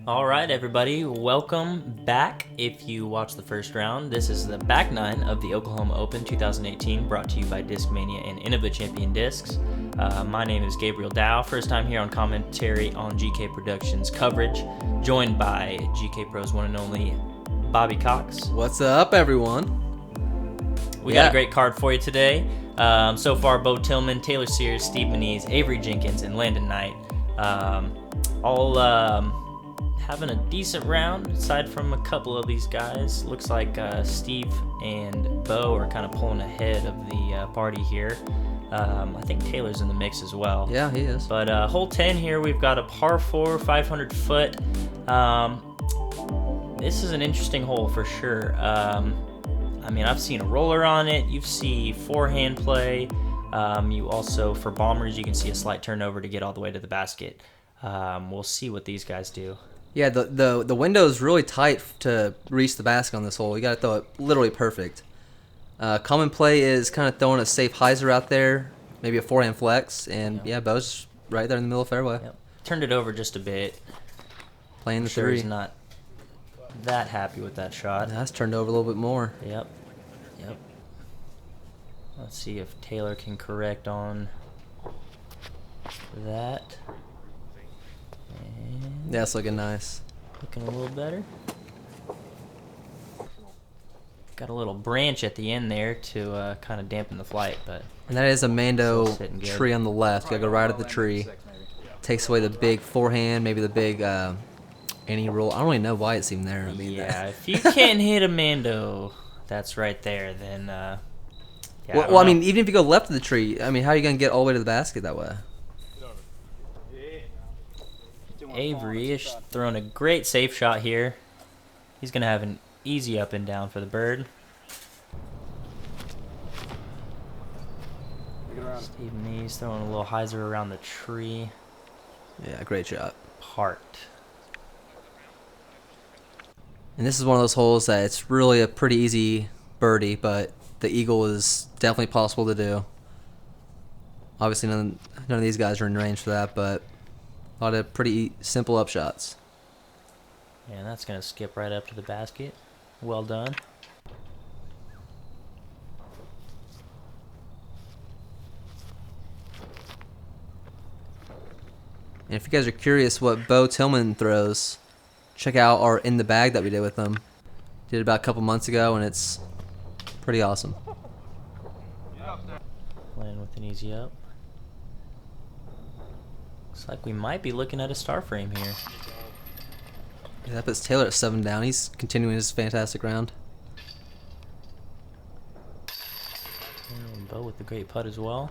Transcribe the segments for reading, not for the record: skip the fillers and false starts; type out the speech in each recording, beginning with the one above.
All right, everybody, welcome back. If you watched the first round, this is the back nine of the Oklahoma Open 2018, brought to you by Discmania and Innova Champion Discs. My name is Gabriel Dow, first time here on commentary on GK Productions coverage, joined by GK Pro's one and only Bobby Cox. What's up, everyone? We got a great card for you today. So far, Bo Tillman, Taylor Sears, Steve Menees, Avery Jenkins, and Landon Knight. All having a decent round, aside from a couple of these guys. Looks like Steve and Bo are kind of pulling ahead of the party here. I think Taylor's in the mix as well. Yeah, he is. But hole 10 here, we've got a par 4, 500 foot. This is an interesting hole for sure. I mean, I've seen a roller on it. You see forehand play. You also, for bombers, you can see a slight turnover to get all the way to the basket. We'll see what these guys do. Yeah, the window is really tight to reach the basket on this hole. You got to throw it literally perfect. Common play is kind of throwing a safe hyzer out there, maybe a forehand flex, and yeah, Bo's right there in the middle of fairway. Yep. Turned it over just a bit. Playing the Sure, three. he's not that happy with that shot. That's turned over a little bit more. Yep. Let's see if Taylor can correct on that. And Yeah, it's looking nice. looking a little better. Got a little branch at the end there to kind of dampen the flight, but And that is a Mando Still sitting good. tree on the left. You got to go right at the tree. Takes away the big forehand, maybe the big any roll. I don't really know why it's even there. I mean, yeah, if you can't hit a Mando, that's right there, then yeah, well, I mean, even if you go left of the tree, I mean, how are you going to get all the way to the basket that way? Avery is throwing a great safe shot here. He's going to have an easy up and down for the bird. Steve Menees throwing a little hyzer around the tree. Yeah, great shot. Part. And this is one of those holes that it's really a pretty easy birdie, but the eagle is definitely possible to do. Obviously, none of these guys are in range for that, but a lot of pretty simple up shots. Yeah, and that's going to skip right up to the basket. Well done. And if you guys are curious what Bo Tillman throws, check out our In the Bag that we did with him. Did it about a couple months ago, and it's pretty awesome. Playing with an easy up. Looks like we might be looking at a star frame here. Yeah, that puts Taylor at 7 down. He's continuing his fantastic round. And Bo with the great putt as well.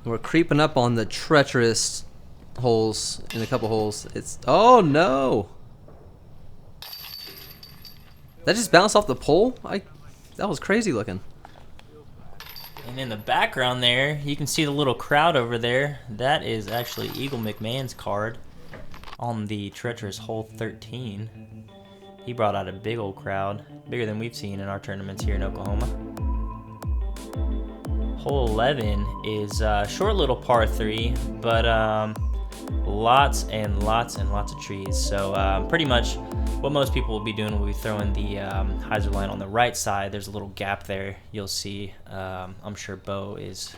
We're creeping up on the treacherous holes in a couple holes. It's oh no! That just bounced off the pole. That was crazy looking. And in the background there, you can see the little crowd over there. That is actually Eagle McMahon's card on the treacherous hole 13. He brought out a big old crowd, bigger than we've seen in our tournaments here in Oklahoma. Hole 11 is a short little par 3, but lots and lots of trees. So pretty much what most people will be doing will be throwing the hyzer line on the right side. There's a little gap there. You'll see. I'm sure Bo is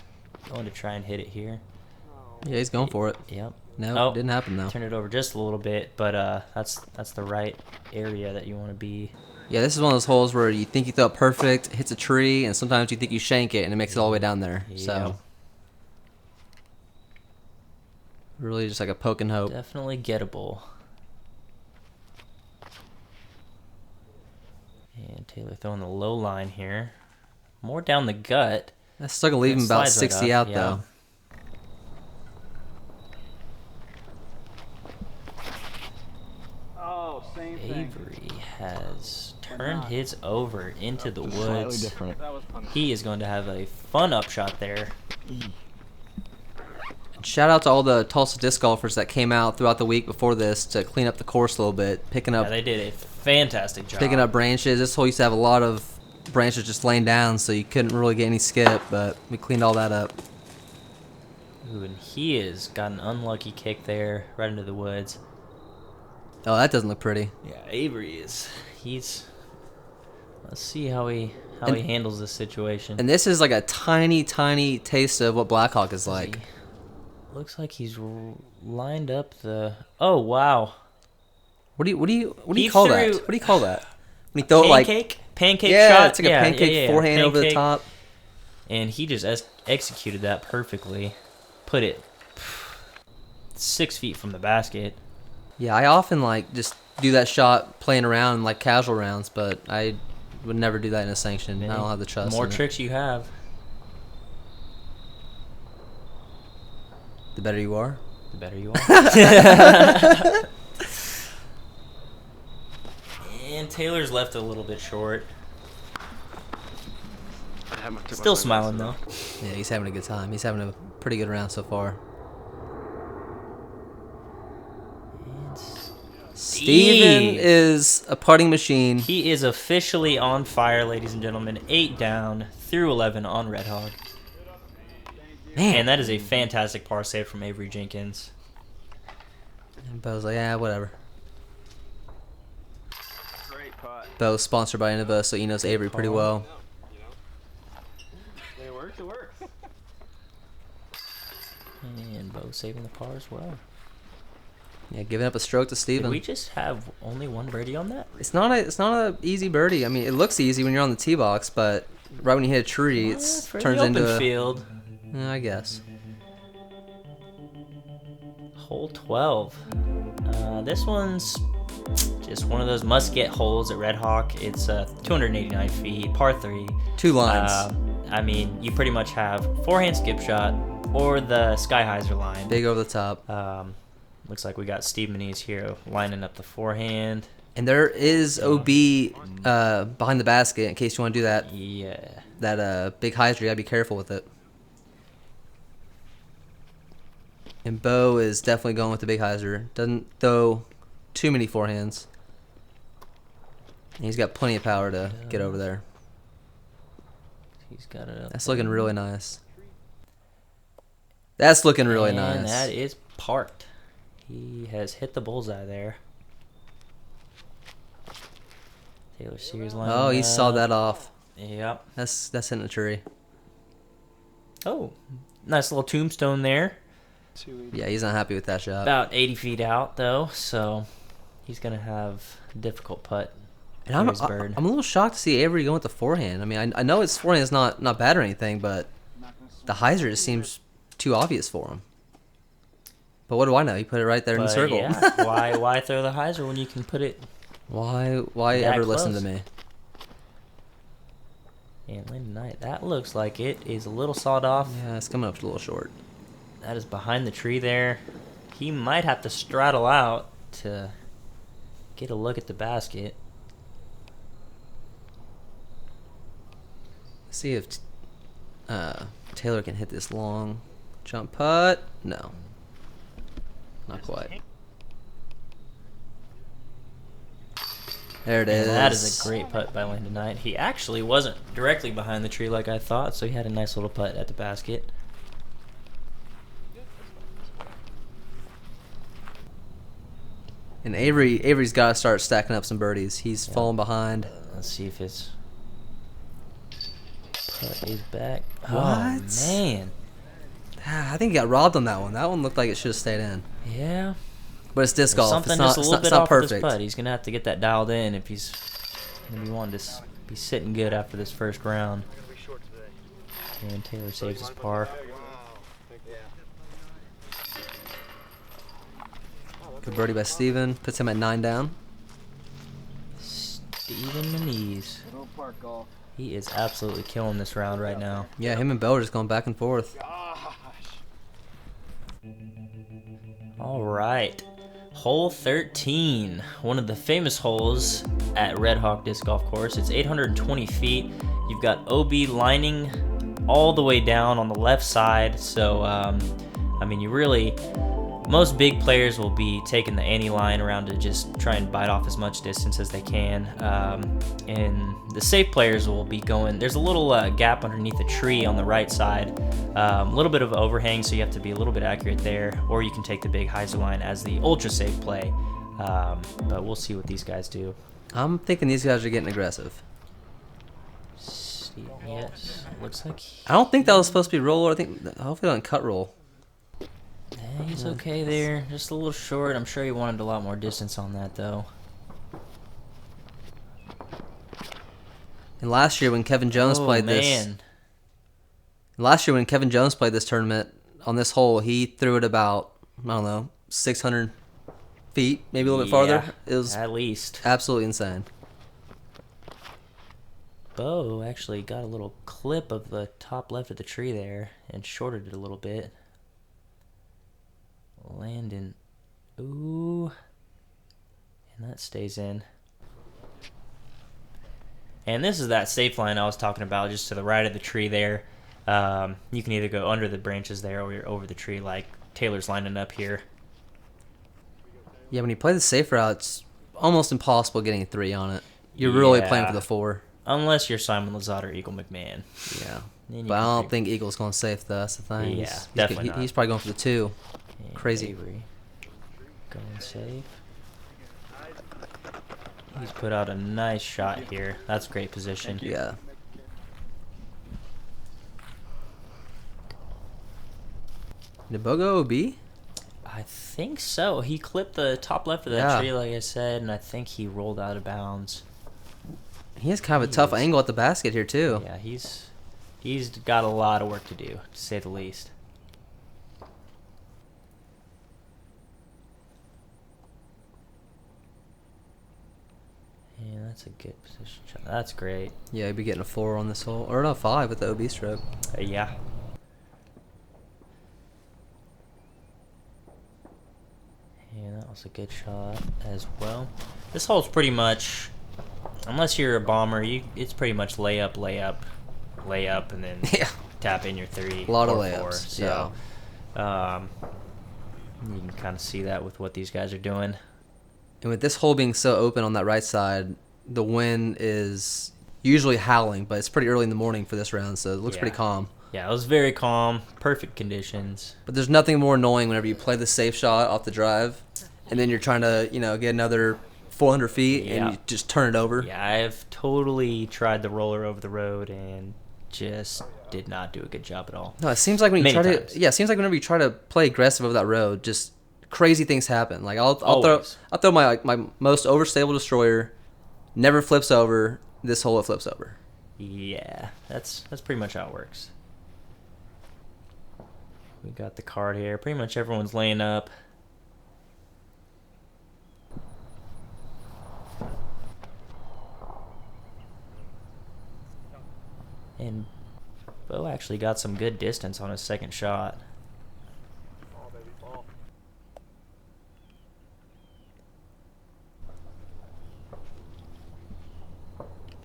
going to try and hit it here. Yeah, he's going for it. Yep. No, it didn't happen though. Turn it over just a little bit, but that's the right area that you want to be. Yeah, this is one of those holes where you think you throw it perfect, hits a tree, and sometimes you think you shank it, and it makes it all the way down there. Yeah. So, really just like a poke and hope. Definitely gettable. And Taylor throwing the low line here. More down the gut. That's still going to leave him about Slides right 60 up, out, yeah. though. Avery has turned his over into the woods. He is going to have a fun upshot there. Shout out to all the Tulsa disc golfers that came out throughout the week before this to clean up the course a little bit, picking Yeah, up they did a fantastic job. picking up branches. This hole used to have a lot of branches just laying down, so you couldn't really get any skip, but we cleaned all that up. Ooh, and he has got an unlucky kick there right into the woods. Oh, that doesn't look pretty. Yeah, Avery is. Let's see how he handles this situation. And this is like a tiny, tiny taste of what Blackhawk is like. Looks like he's lined up the. Oh wow! What do you call that? What do you call that? When you throw pancake yeah, shot. it's like a pancake forehand over the top. And he just executed that perfectly. Put it 6 feet from the basket. Yeah, I often like just do that shot playing around in like casual rounds, but I would never do that in a sanction. I don't have the trust. The more tricks you have, the better you are. The better you are. And Taylor's left a little bit short. Still smiling though. Yeah, he's having a good time. He's having a pretty good round so far. Steven is a putting machine. He is officially on fire, ladies and gentlemen. 8 down through 11 on Red Hog. Man. And that is a fantastic par save from Avery Jenkins. And Bo's like, yeah, whatever. Bo's sponsored by Innova, so he knows Avery pretty well. It works. And Bo saving the par as well. Yeah, giving up a stroke to Steven. Did we just have only one birdie on that? It's not a easy birdie. I mean, it looks easy when you're on the tee box, but right when you hit a tree, it turns into a field. I guess. Hole 12. This one's just one of those must-get holes at Red Hawk. It's 289 feet, par 3. 2 lines. I mean, you pretty much have forehand skip shot or the Sky Hyzer line. Big over the top. Looks like we got Steve Menees here lining up the forehand. And there is OB behind the basket in case you want to do that. Yeah. That big hyzer, you gotta be careful with it. And Bo is definitely going with the big hyzer. Doesn't throw too many forehands. And he's got plenty of power to get over there. He's got it up. That's looking really nice. That's looking really nice. And that is parked. He has hit the bullseye there. Taylor Sears line. Oh, he saw that off. Yep. That's hitting a tree. Oh, nice little tombstone there. Yeah, he's not happy with that shot. About 80 feet out, though, so he's going to have a difficult putt. And I'm a little shocked to see Avery going with the forehand. I mean, I know his forehand is not bad or anything, but the hyzer just seems too obvious for him. But what do I know? He put it right there in the circle. Yeah, why throw the hyzer when you can put it? Why ever listen to me? And Lynn Knight, that looks like it is a little sawed off. Yeah, it's coming up a little short. That is behind the tree there. He might have to straddle out to get a look at the basket. Let's see if Taylor can hit this long jump putt. No. Not quite. There it is. That is a great putt by Landon Knight. He actually wasn't directly behind the tree like I thought, so he had a nice little putt at the basket. And Avery's got to start stacking up some birdies. He's falling behind. Let's see if his putt is back. What? Oh, man. I think he got robbed on that one. That one looked like it should have stayed in. Yeah. But it's disc golf. Something It's not, just a little it's bit not off of this perfect. putt. He's going to have to get that dialed in if he's going to be wanting to be sitting good after this first round. And Taylor saves his par. Good birdie by Steven. Puts him at 9 down. Steven Menees. He is absolutely killing this round right now. Yeah, him and Bell are just going back and forth. All right. Hole 13, one of the famous holes at Red Hawk Disc Golf Course. It's 820 feet. You've got OB lining all the way down on the left side. So, I mean, you really most big players will be taking the ante line around to just try and bite off as much distance as they can. And the safe players will be going, there's a little gap underneath a tree on the right side, a little bit of overhang, so you have to be a little bit accurate there, or you can take the big hyzer line as the ultra safe play. But we'll see what these guys do. I'm thinking these guys are getting aggressive. Yes, looks like I don't think that was supposed to be roll. I think hopefully on cut roll. yeah, he's okay there. Just a little short. I'm sure he wanted a lot more distance on that though. And last year when Kevin Jones played this tournament on this hole, he threw it about, I don't know, 600 feet, maybe a little bit farther. It was at least absolutely insane. Bo actually got a little clip of the top left of the tree there and shorted it a little bit. Landon, ooh, and that stays in. And this is that safe line I was talking about, just to the right of the tree there. You can either go under the branches there or you're over the tree like Taylor's lining up here. Yeah, when you play the safe route, it's almost impossible getting a 3 on it. You're really playing for the 4. Unless you're Simon Lizotte or Eagle McMahon. Yeah. But I don't think Eagle's going safe, though. That's the thing. Yeah, definitely not. He's probably going for the 2. And Crazy. Avery going safe. He's put out a nice shot here. That's great position. Yeah. Did Bo go OB? I think so. He clipped the top left of that tree, like I said, and I think he rolled out of bounds. He has kind of a tough angle at the basket here, too. Yeah, he's got a lot of work to do, to say the least. Yeah, that's a good position shot. That's great. Yeah, he'd be getting a 4 on this hole. Or no, 5 with the OB stroke. Yeah. Yeah, that was a good shot as well. This hole's pretty much, unless you're a bomber, it's pretty much layup, layup, layup, and then tap in your 3. A lot of 4, layups. So, you can kind of see that with what these guys are doing. And with this hole being so open on that right side, the wind is usually howling, but it's pretty early in the morning for this round, so it looks pretty calm. Yeah, it was very calm, perfect conditions. But there's nothing more annoying whenever you play the safe shot off the drive, and then you're trying to, get another 400 feet, and you just turn it over. Yeah, I've totally tried the roller over the road and just did not do a good job at all. No, it seems like when you it seems like whenever you try to play aggressive over that road, just crazy things happen. Like I'll throw my most overstable destroyer, never flips over. This hole it flips over. Yeah, that's pretty much how it works. We got the card here. Pretty much everyone's laying up. And Bo actually got some good distance on his second shot.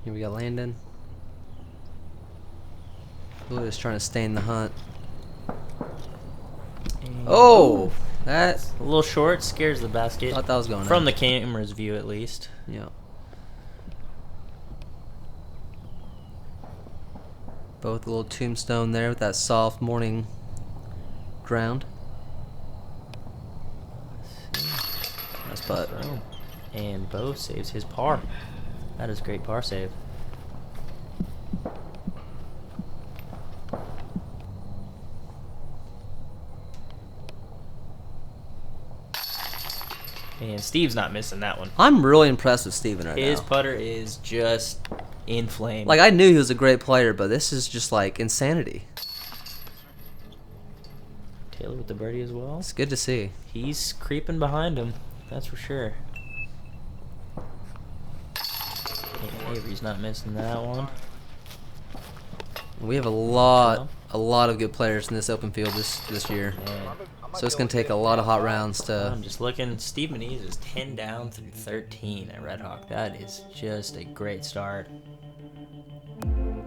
Here we got Landon. Really just trying to stay in the hunt. Oh, that's a little short. Scares the basket. Thought that was going from the camera's view, at least. Yeah. Both a little tombstone there with that soft morning ground. Nice putt. And Bo saves his par. That is a great par save. And Steve's not missing that one. I'm really impressed with Steven right now. His putter is just in flame. Like, I knew he was a great player, but this is just like insanity. Taylor with the birdie as well. It's good to see. He's creeping behind him, that's for sure. And Avery's not missing that one. We have a lot of good players in this open field this year. Man. So it's going to take a lot of hot rounds to... I'm just looking. Steve Menees is 10 down through 13 at Red Hawk. That is just a great start.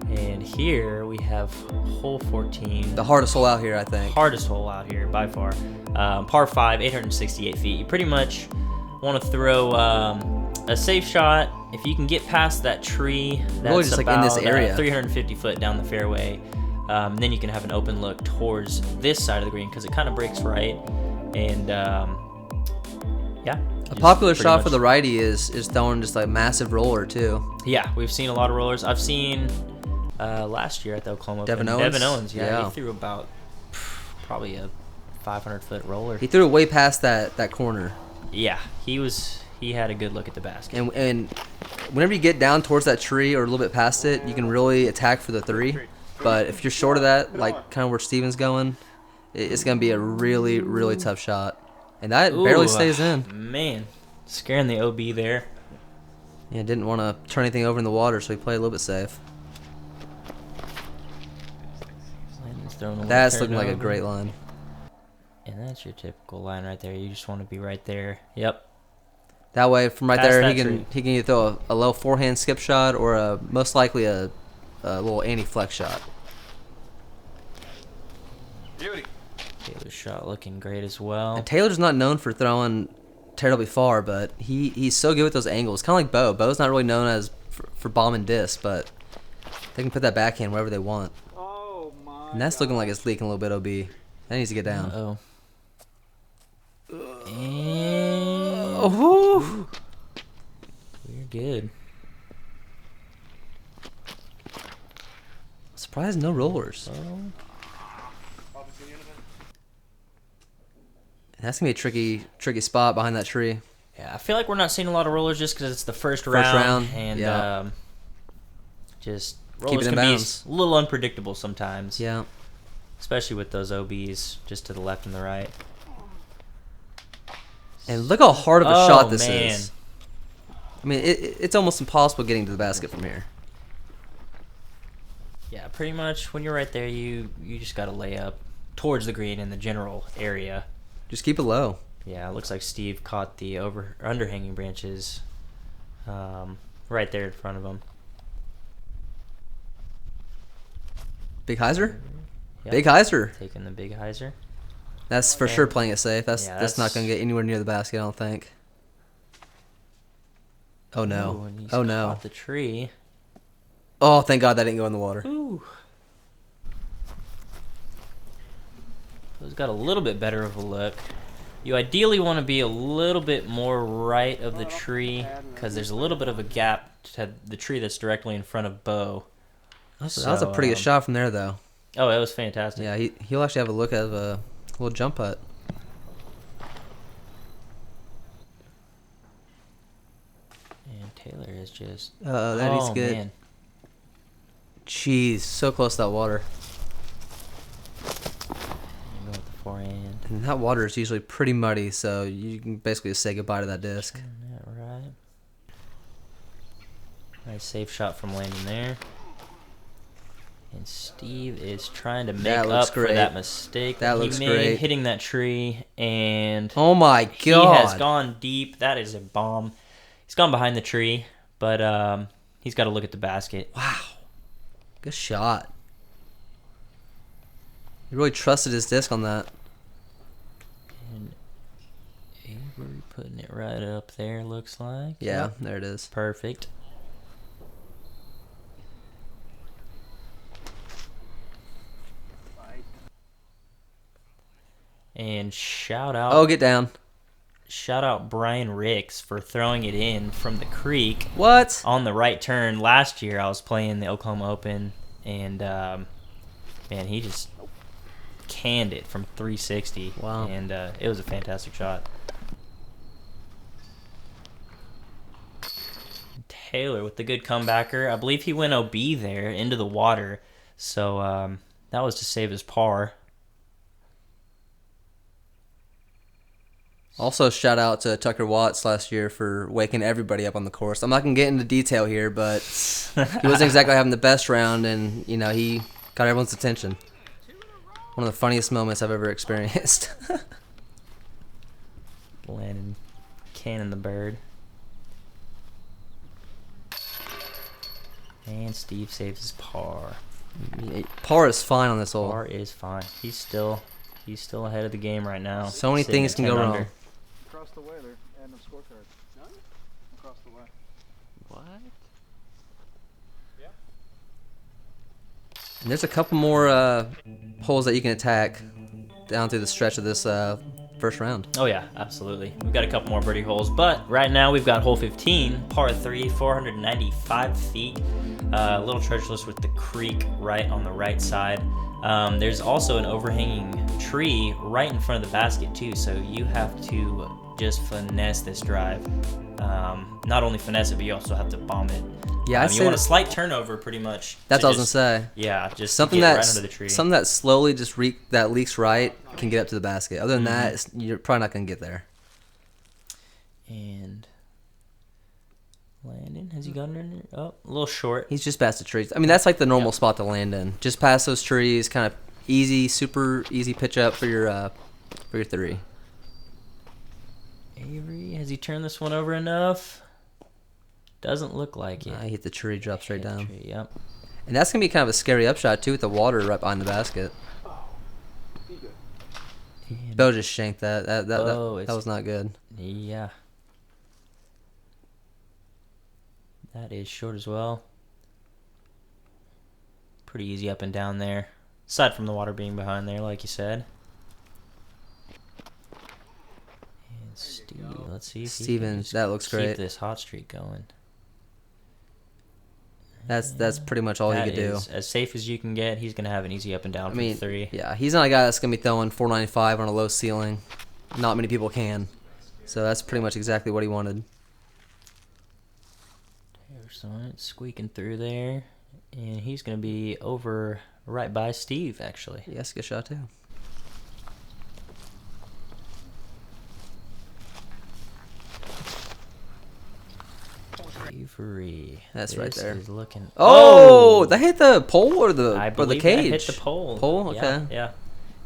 And here we have hole 14. The hardest hole out here, I think. Hardest hole out here by far. Par 5, 868 feet. You pretty much want to throw a safe shot. If you can get past that tree, that's really just about like in this area. 350 foot down the fairway. Then you can have an open look towards this side of the green because it kind of breaks right. And yeah. A popular shot for the righty is throwing just like massive roller too. Yeah, we've seen a lot of rollers. I've seen last year at the Oklahoma Open. Devin Owens, yeah, he threw about probably a 500-foot roller. He threw it way past that corner. Yeah, he had a good look at the basket. And whenever you get down towards that tree or a little bit past it, you can really attack for the 3. But if you're short of that, like kind of where Steven's going, it's going to be a really, really tough shot. And that barely stays in. Man, scaring the OB there. Yeah, didn't want to turn anything over in the water, so he played a little bit safe. That's looking like a great line. And that's your typical line right there. You just want to be right there. Yep. That way, from right Past there, that he can either throw a low forehand skip shot or most likely a little anti-flex shot. Beauty. Taylor's shot looking great as well. And Taylor's not known for throwing terribly far, but he's so good with those angles. Kind of like Bo. Bo's not really known as for bombing discs, but they can put that backhand wherever they want. Oh my. And that's looking like it's leaking a little bit, OB. That needs to get down. Uh-oh. And Oh, we're good. surprised no rollers. That's gonna be a tricky spot behind that tree. Yeah, I feel like we're not seeing a lot of rollers just because it's the first round, round, and yeah. Just Keep rollers it in can be bounds. a little unpredictable sometimes. Yeah. Especially with those OBs just to the left and the right. And look how hard of a shot this man. is. I mean, it's almost impossible getting to the basket from here. Yeah, pretty much when you're right there, you just got to lay up towards the green in the general area. Just keep it low. Yeah, it looks like Steve caught the underhanging branches right there in front of him. Big hyzer? Yep. Big hyzer. Taking the big hyzer. That's for sure playing it safe. That's Yeah, not going to get anywhere near the basket, I don't think. Oh, no. Ooh, and he's Oh, no. caught the tree. Oh, thank God that didn't go in the water. Ooh. He's got a little bit better of a look. You ideally want to be a little bit more right of the tree because there's a little bit of a gap to the tree that's directly in front of Bo. That was a pretty good shot from there, though. Oh, that was fantastic. Yeah, he'll actually have a look at a little jump putt. And Taylor is just... That needs to get... Man. Jeez, so close to that water. Go with the forehand. And that water is usually pretty muddy, so you can basically just say goodbye to that disc. Isn't that right? Nice safe shot from Landon there. And Steve is trying to make up for that mistake That he looks made, great. hitting that tree, and Oh my God! he has gone deep. That is a bomb. He's gone behind the tree, but he's got to look at the basket. Wow, good shot. He really trusted his disc on that. And Avery putting it right up there, looks like. Yeah, Yep. there it is. Perfect. And shout out. Oh, get down. Shout out Brian Ricks for throwing it in from the creek What? on the right turn. Last year I was playing the Oklahoma Open, and man, he just canned it from 360. Wow. And it was a fantastic shot. Taylor with the good comebacker. I believe he went OB there into the water, so that was to save his par. Also, shout out to Tucker Watts last year for waking everybody up on the course. I'm not going to get into detail here, but he wasn't exactly having the best round, and, he got everyone's attention. One of the funniest moments I've ever experienced. Landon cannon the bird. And Steve saves his par. Par is fine on this hole. Par is fine. He's still ahead of the game right now. So many sitting things at can 10 go under. wrong. Across the way there, and the scorecard. None? Across the way. What? Yeah. And there's a couple more holes that you can attack down through the stretch of this first round. Oh yeah, absolutely. We've got a couple more birdie holes, but right now we've got hole 15, par 3, 495 feet. A little treacherous with the creek right on the right side. There's also an overhanging tree right in front of the basket too, so you have to just finesse this drive. Not only finesse it, but you also have to bomb it. Yeah, I'd you say want a slight turnover, pretty much. that's to what I was gonna say. Yeah, just Something to get that's right under the tree. something that slowly just that leaks right can get up to the basket. Other than that, you're probably not gonna get there. And Landon, has he gotten in there? Oh, a little short. He's just past the trees. I mean, that's like the normal spot to land in. Just past those trees, kind of easy, super easy pitch up for your three. Avery, has he turned this one over enough? Doesn't look like it. I hit the tree, drop straight Hit the down. tree, yep. And that's gonna be kind of a scary upshot too, with the water right behind the basket. And Bo just shanked that. That Bo is- was not good. yeah. That is short as well. Pretty easy up and down there. Aside from the water being behind there, like you said. And Steve, let's see if he can Steven, just that looks keep great. this hot streak going. That's pretty much all he That could do. is as safe as you can get. He's gonna have an easy up and down I for mean, the three. yeah, he's not a guy that's gonna be throwing 495 on a low ceiling. Not many people can. So that's pretty much exactly what he wanted. There's one squeaking through there, and he's gonna be over right by Steve actually. Yes, good shot too. Avery. That's right This there. is looking. Oh, that hit the pole or the I or the believe cage? that hit the pole. Pole, Yeah, okay. yeah.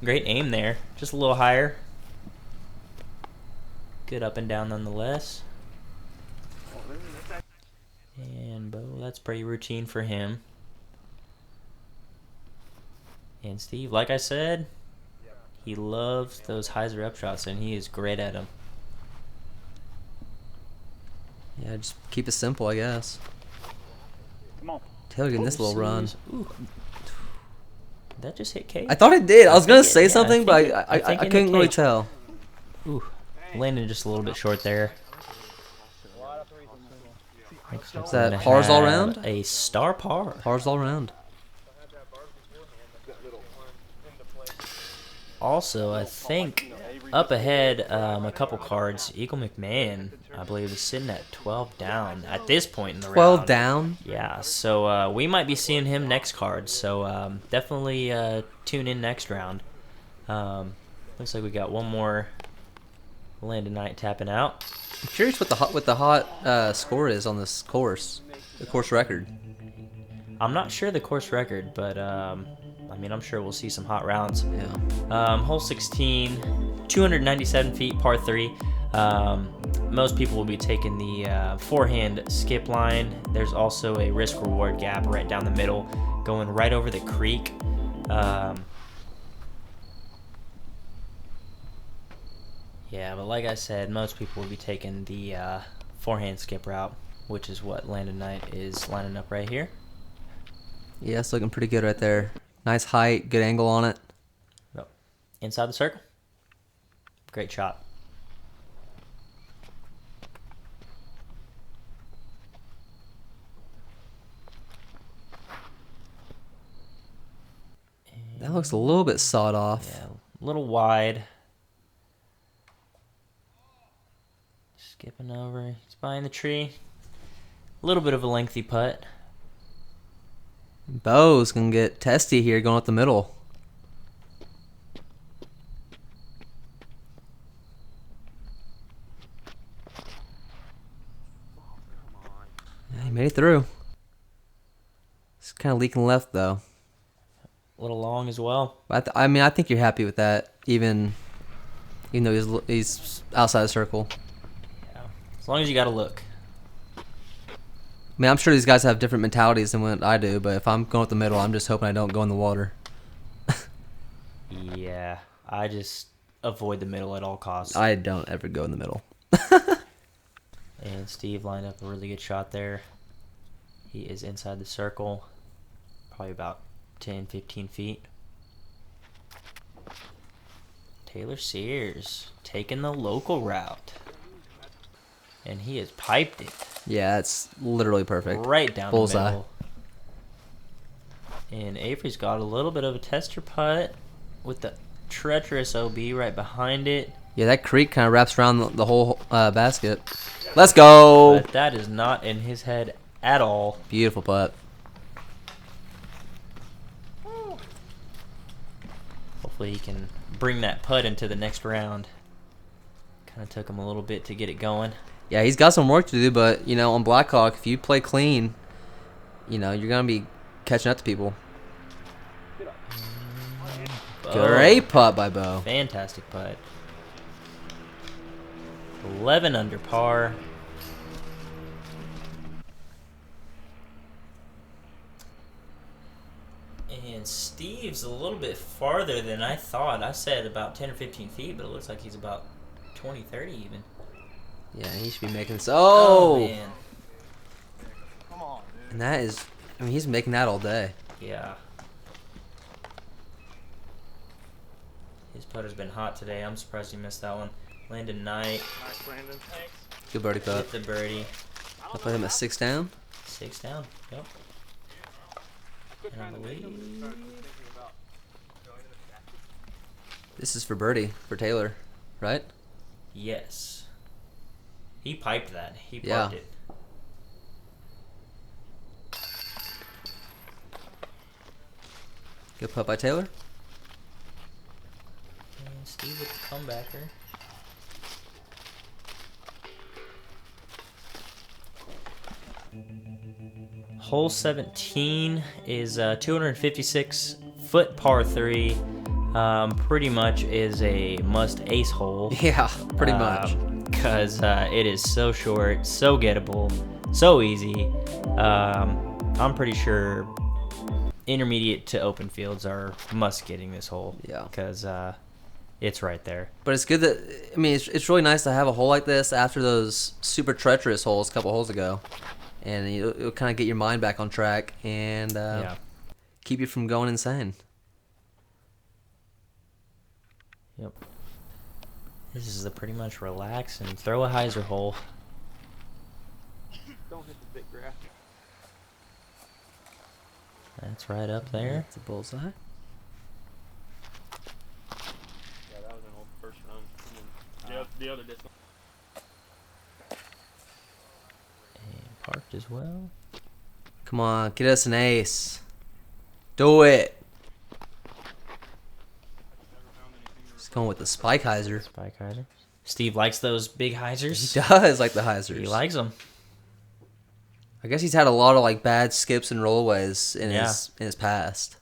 Great aim there. Just a little higher. Good up and down nonetheless. And Bo, that's pretty routine for him. And Steve, like I said, he loves those hyzer up shots, and he is great at them. Yeah, just keep it simple, I guess. Come on. Taylor getting this little run. Ooh. Did that just hit Kate? I thought it did. I was gonna think it- say yeah, something, I but think it- I I think it couldn't hit really Kate. tell. Ooh, landed just a little bit short there. Is that pars all around? A star par. Pars all around. Also, I think up ahead a couple cards, Eagle McMahon, I believe, is sitting at 12 down at this point in the 12 round. down. Yeah, so we might be seeing him next card. So definitely tune in next round. Looks like we got one more Landon Knight tapping out. I'm curious what the hot score is on this course, the course record. I'm not sure the course record, but I mean, I'm sure we'll see some hot rounds. Yeah. Hole 16, 297 feet, par 3. Most people will be taking the forehand skip line. There's also a risk-reward gap right down the middle, going right over the creek. Yeah, but like I said, most people will be taking the forehand skip route, which is what Landon Knight is lining up right here. Yeah, it's looking pretty good right there. Nice height, good angle on it. Yep. Inside the circle. Great shot. That looks a little bit sawed off. Yeah, a little wide. Skipping over. He's behind the tree. A little bit of a lengthy putt. Bo's gonna get testy here going up the middle. Yeah, he made it through. It's kind of leaking left though. A little long as well. But I mean, I think you're happy with that, even though he's outside the circle. Yeah. As long as you got to look. I mean, I'm sure these guys have different mentalities than what I do, but if I'm going with the middle, I'm just hoping I don't go in the water. Yeah, I just avoid the middle at all costs. I don't ever go in the middle. And Steve lined up a really good shot there. He is inside the circle, probably about 10, 15 feet. Taylor Sears taking the local route. And he has piped it. Yeah, it's literally perfect. Right down Bullseye. the middle. And Avery's got a little bit of a tester putt with the treacherous OB right behind it. Yeah, that creek kind of wraps around the whole basket. Let's go. But that is not in his head at all. Beautiful putt. Hopefully he can bring that putt into the next round. Kind of took him a little bit to get it going. Yeah, he's got some work to do, but, you know, on Blackhawk, if you play clean, you know, you're going to be catching up to people. Great putt by Bo. Fantastic putt. 11 under par. And Steve's a little bit farther than I thought. I said about 10 or 15 feet, but it looks like he's about 20, 30 even. Yeah, he should be making this. Oh! Man. Come on, dude. And that is, I mean, he's making that all day. Yeah. His putter's been hot today. I'm surprised he missed that one. Landon Knight. Nice, Brandon. Thanks. Good birdie putt. Hit the birdie. I put him at 6 down. 6 down. Yep. And I believe This is for birdie, for Taylor, right? yes. He piped that. He parked Yeah. it. Good putt by Taylor. And Steve with the comebacker. Hole 17 is a 256-foot par 3. Pretty much is a must ace hole. Yeah, pretty much. Because it is so short, so gettable, so easy. I'm pretty sure intermediate to open fields are must getting this hole. Yeah. Because it's right there. But it's good that, I mean, it's really nice to have a hole like this after those super treacherous holes a couple holes ago. And it'll kind of get your mind back on track and Yeah. keep you from going insane. Yep. This is a pretty much relax and throw a hyzer hole. Don't hit the big grass. That's right up there. It's a bullseye. Yeah, that was an old first run. And then the other distance. And parked as well. Come on, get us an ace. Do it. He's going with the spike hyzer. Spike hyzer. Steve likes those big He hyzers. does like the hyzers. He likes them. I guess he's had a lot of like bad skips and rollaways in Yeah. his past.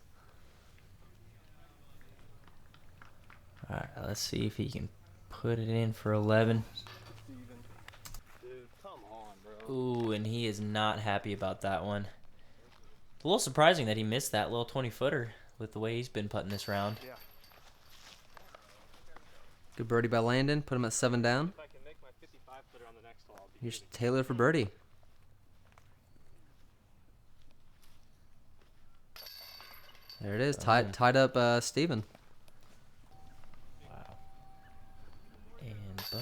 All right, let's see if he can put it in for 11. Steven. Dude, come on, bro. Ooh, and he is not happy about that one. A little surprising that he missed that little 20-footer with the way he's been putting this round. Yeah. Good birdie by Landon. Put him at 7 down. If I can make my 55 footer on the next hole, I'll be Here's Taylor for birdie. There it is. Tied up Steven. Wow. And Bo.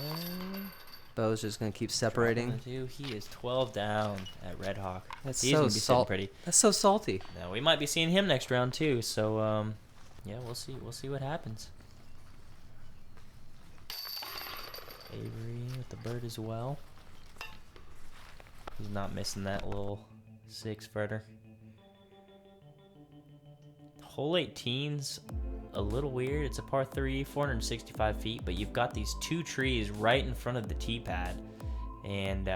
Bo's just going to keep separating. He is 12 down at Red Hawk. That's He's so gonna be sitting salt. pretty. That's so salty. Now we might be seeing him next round too. So yeah, we'll see. We'll see what happens. Avery with the bird as well. He's not missing that little 6-footer. Hole 18's a little weird. It's a par 3, 465 feet, but you've got these 2 trees right in front of the tee pad, and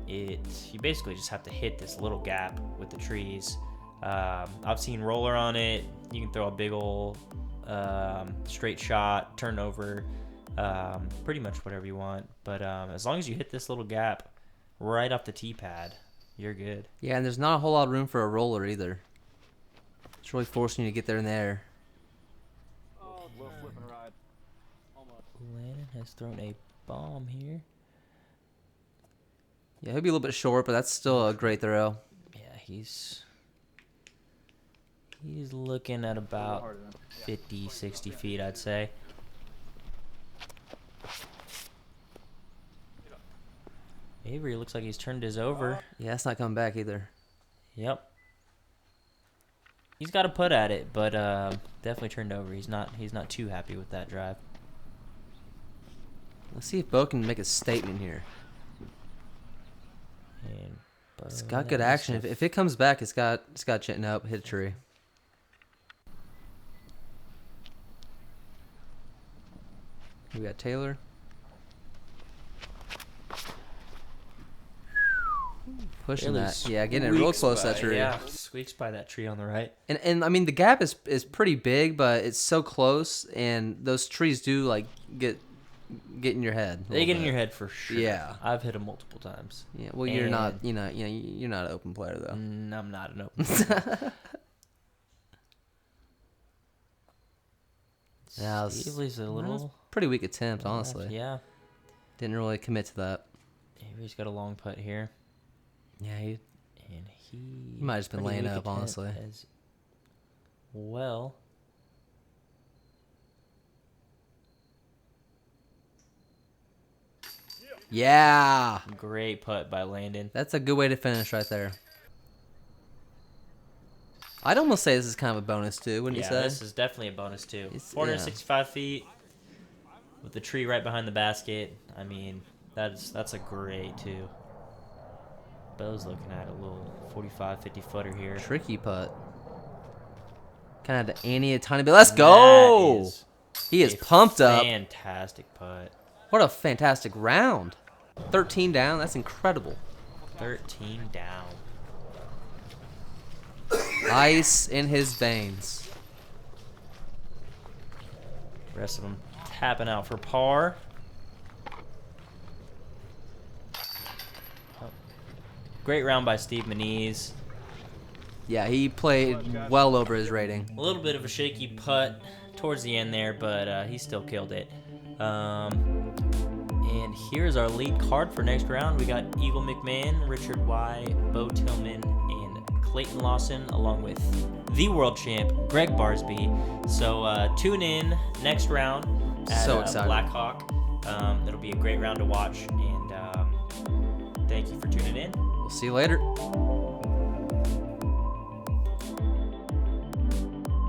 you basically just have to hit this little gap with the trees. I've seen roller on it. You can throw a big ol' straight shot, turn over, pretty much whatever you want. But as long as you hit this little gap right off the tee pad, you're good. Yeah, and there's not a whole lot of room for a roller either. It's really forcing you to get there in the air. Oh, little flip and ride. Almost. Landon has thrown a bomb here. Yeah, he'll be a little bit short, but that's still a great throw. Yeah, he's looking at about Harder than. 50, 60 feet, I'd say. Avery looks like he's turned his over. Yeah, it's not coming back either. Yep. He's got a putt at it, but definitely turned over. He's not too happy with that drive. Let's see if Bo can make a statement here. And It's got good action. If it comes back, it's got nope, hit a tree. We got Taylor. Pushing Really that. Yeah, getting it real close to that tree. Yeah, squeaks by that tree on the right. And I mean the gap is pretty big, but it's so close, and those trees do like get in your head. They get in your head for sure. Yeah. I've hit them multiple times. Yeah. Well, you're not you're not an open player though. I'm not an open player. Yeah, Avery's a that was little pretty weak attempt, honestly. Yeah. Didn't really commit to that. Avery's got a long putt here. Yeah, he And he might have just been pretty laying weak up, attempt honestly. As well. Yeah. Great putt by Landon. That's a good way to finish right there. I'd almost say this is kind of a bonus too, wouldn't you say? This is definitely a bonus too. It's- 465 feet with the tree right behind the basket. I mean, that's a great two. Bo's looking at a little 45, 50 footer here. Tricky putt. Kind of had to ante a tiny bit. Let's go! He is a pumped up. Fantastic putt. What a fantastic round. 13 down. That's incredible. 13 down. Ice in his veins. Rest of them tapping out for par. Oh. Great round by Steve Menees. Yeah, he played well over his rating. A little bit of a shaky putt towards the end there, but he still killed it. And here's our lead card for next round. We got Eagle McMahon, Richard Y, Bo Tillman, and Clayton Lawson, along with the world champ, Greg Barsby. So tune in next round at So excited. Blackhawk. It'll be a great round to watch, and thank you for tuning in. We'll see you later.